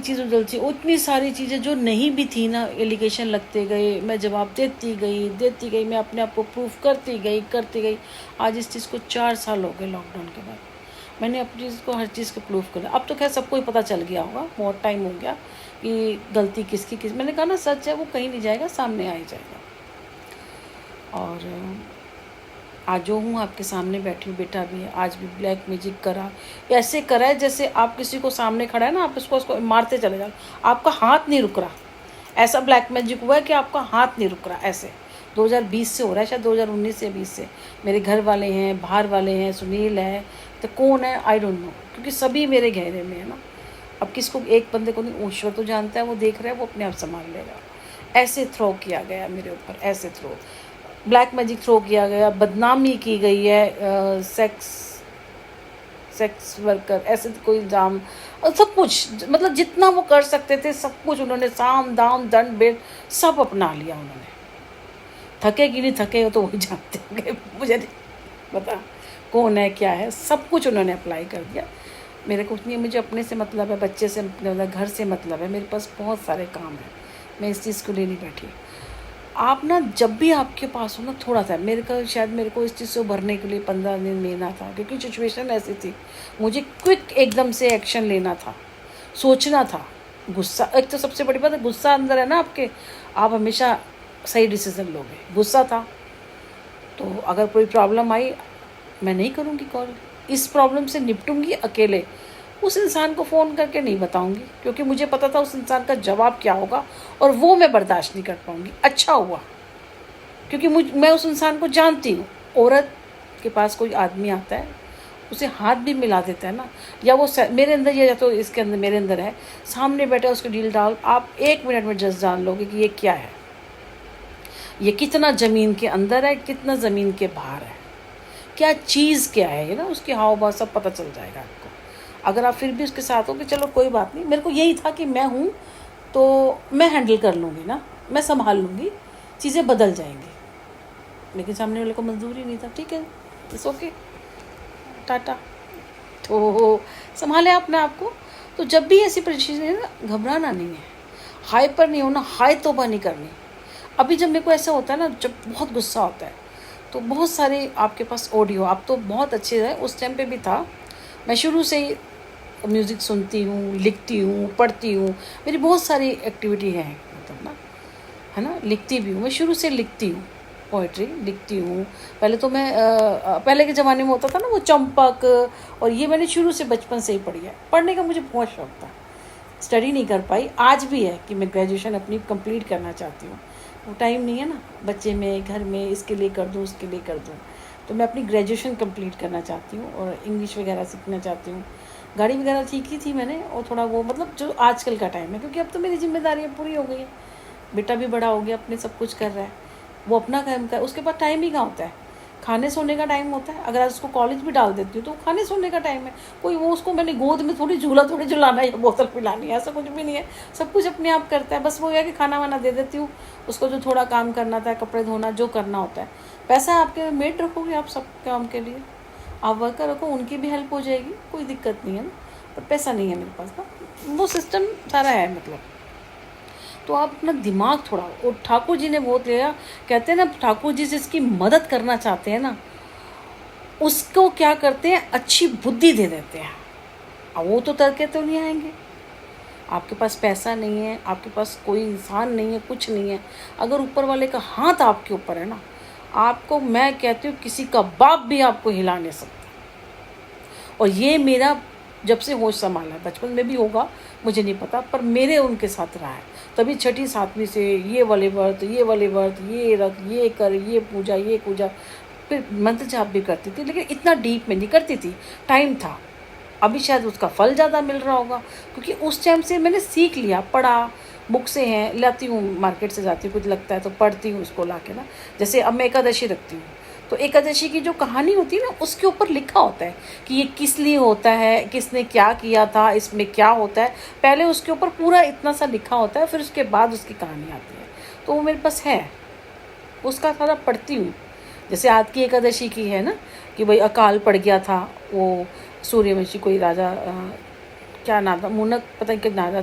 चीज़ उलझी, उतनी सारी चीज़ें जो नहीं भी थी ना, एलिगेशन लगते गए, मैं जवाब देती गई, मैं अपने आप को प्रूफ करती गई। आज इस चीज़ को 4 साल हो गए लॉकडाउन के बाद। मैंने अपनी चीज़ को हर चीज़ को प्रूफ करा। अब तो खैर सबको ही पता चल गया होगा, बहुत टाइम हो गया कि गलती किसकी मैंने कहा ना, सच है वो कहीं नहीं जाएगा, सामने आ ही जाएगा। और आज जो हूँ आपके सामने बैठी हूँ, बेटा भी है, आज भी ब्लैक मैजिक करा, ऐसे करा है जैसे आप किसी को सामने खड़ा है ना, आप उसको मारते चले जाओ, आपका हाथ नहीं रुक रहा। ऐसा ब्लैक मैजिक हुआ है कि आपका हाथ नहीं रुक रहा। ऐसे 2020 से हो रहा है, शायद 2019 से 20 से। मेरे घर वाले हैं, बाहर वाले हैं, सुनील है, तो कौन है आई डोंट नो, क्योंकि सभी मेरे घेरे में है ना। अब किसको, एक बंदे को नहीं, ईश्वर तो जानता है, वो देख रहा है, वो अपने आप संभाल लेगा। ऐसे थ्रो किया गया मेरे ऊपर, ऐसे थ्रो ब्लैक मैजिक थ्रो किया गया, बदनामी की गई है, सेक्स वर्कर, ऐसे कोई इल्ज़ाम, और सब कुछ, मतलब जितना वो कर सकते थे सब कुछ उन्होंने, साम दाम दंड भेद सब अपना लिया उन्होंने। थके कि नहीं थके हो तो वही जानते होंगे, मुझे नहीं पता कौन है क्या है, सब कुछ उन्होंने अप्लाई कर दिया। मेरे को नहीं, मुझे अपने से मतलब है, बच्चे से मतलब, घर से मतलब है, मेरे पास बहुत सारे काम हैं, मैं इस चीज़ को ले नहीं बैठी। आप ना जब भी आपके पास हो ना थोड़ा सा, मेरे को इस चीज़ से उभरने के लिए 15 दिन लेना था, क्योंकि सिचुएशन ऐसी थी, मुझे क्विक एकदम से एक्शन लेना था, सोचना था। गुस्सा, एक तो सबसे बड़ी बात है, गुस्सा अंदर है ना आपके, आप हमेशा सही डिसीजन लोगे। गुस्सा था तो अगर कोई प्रॉब्लम आई, मैं नहीं करूँगी कॉल, इस प्रॉब्लम से निपटूंगी अकेले, उस इंसान को फ़ोन करके नहीं बताऊंगी, क्योंकि मुझे पता था उस इंसान का जवाब क्या होगा और वो मैं बर्दाश्त नहीं कर पाऊंगी। अच्छा हुआ, क्योंकि मैं उस इंसान को जानती हूँ। औरत के पास कोई आदमी आता है, उसे हाथ भी मिला देता है ना, या वो मेरे अंदर, या तो इसके अंदर मेरे अंदर है, सामने बैठा उसको डील डाल, आप 1 मिनट में जज जान लोगे कि ये क्या है, ये कितना ज़मीन के अंदर है, कितना ज़मीन के बाहर है, क्या चीज़ क्या है, ये ना उसके हाव भाव सब पता चल जाएगा आपको। अगर आप फिर भी उसके साथ हो कि चलो कोई बात नहीं, मेरे को यही था कि मैं हूँ तो मैं हैंडल कर लूँगी ना, मैं संभाल लूँगी, चीज़ें बदल जाएंगी। लेकिन सामने वाले को मंजूर ही नहीं था। ठीक है, इट्स ओके, टाटा। तो संभाले अपने आप को। तो जब भी ऐसी परिस्थिति है ना, घबराना नहीं है, हाइपर नहीं होना, हाई तौबा नहीं करनी। अभी जब मेरे को ऐसा होता है ना, जब बहुत गुस्सा होता है, तो बहुत सारे आपके पास ऑडियो, आप तो बहुत अच्छे हैं, उस टाइम पे भी था, मैं शुरू से ही म्यूज़िक सुनती हूँ, लिखती हूँ, पढ़ती हूँ, मेरी बहुत सारी एक्टिविटी है, मतलब ना, है ना, लिखती भी हूँ, मैं शुरू से लिखती हूँ, पोइट्री लिखती हूँ। पहले तो मैं पहले के ज़माने में होता था ना वो चंपक, और ये मैंने शुरू से बचपन से ही पढ़ी है। पढ़ने का मुझे बहुत शौक़ था, स्टडी नहीं कर पाई, आज भी है कि मैं ग्रेजुएशन अपनी कंप्लीट करना चाहती हूँ, वो टाइम नहीं है ना, बच्चे में, घर में, इसके लिए कर दूँ, उसके लिए कर दूँ, तो मैं अपनी ग्रेजुएशन कंप्लीट करना चाहती हूँ और इंग्लिश वगैरह सीखना चाहती हूँ। गाड़ी वगैरह सीखी थी मैंने, और थोड़ा वो, मतलब जो आजकल का टाइम है, क्योंकि अब तो मेरी जिम्मेदारियाँ पूरी हो गई है, बेटा भी बड़ा हो गया, अपने सब कुछ कर रहा है, वो अपना काम कर, उसके पास टाइम ही कहाँ होता है, खाने सोने का टाइम होता है। अगर आज उसको कॉलेज भी डाल देती हूँ तो खाने सोने का टाइम है, कोई वो उसको मैंने गोद में थोड़ी झुलाना या बोतल पिलानी है, ऐसा कुछ भी नहीं है, सब कुछ अपने आप करता है। बस वो है कि खाना वाना दे देती हूँ उसको, जो थोड़ा काम करना था, कपड़े धोना, जो करना होता है। पैसा आपके मेड रखोगे आप सब काम के लिए, आप वर्कर रखो, उनकी भी हेल्प हो जाएगी, कोई दिक्कत नहीं है ना, पर पैसा नहीं है मेरे पास ना, वो सिस्टम सारा है मतलब। तो आप अपना दिमाग थोड़ा, और ठाकुर जी ने बहुत लिया, कहते हैं ना, ठाकुर जी जिसकी मदद करना चाहते हैं ना, उसको क्या करते हैं, अच्छी बुद्धि दे देते हैं। अब वो तो तड़के तो नहीं आएंगे, आपके पास पैसा नहीं है, आपके पास कोई इंसान नहीं है, कुछ नहीं है, अगर ऊपर वाले का हाथ आपके ऊपर है ना, आपको, मैं कहती हूँ, किसी का बाप भी आपको हिला नहीं सकता। और ये मेरा जब से होश संभाला है, बचपन में भी होगा मुझे नहीं पता, पर मेरे उनके साथ रहा है। तभी 6ठी 7वीं से ये वाले व्रत, ये रख, ये कर, ये पूजा, फिर मंत्र जाप भी करती थी, लेकिन इतना डीप में नहीं करती थी, टाइम था। अभी शायद उसका फल ज़्यादा मिल रहा होगा, क्योंकि उस टाइम से मैंने सीख लिया, पढ़ा, बुक से हैं, लाती हूँ, मार्केट से जाती हूँ, कुछ लगता है तो पढ़ती हूँ उसको ला के ना। जैसे अब मैं एकादशी रखती हूँ, तो एकादशी की जो कहानी होती है ना, उसके ऊपर लिखा होता है कि ये किस लिए होता है, किसने क्या किया था, इसमें क्या होता है, पहले उसके ऊपर पूरा इतना सा लिखा होता है, फिर उसके बाद उसकी कहानी आती है। तो वो मेरे पास है, उसका सारा पढ़ती हूँ। जैसे आज की एकादशी की है ना, कि भाई अकाल पड़ गया था, वो सूर्यवंशी कोई राजा, क्या नाम था, मुनक, पता नहीं क्या नाम था,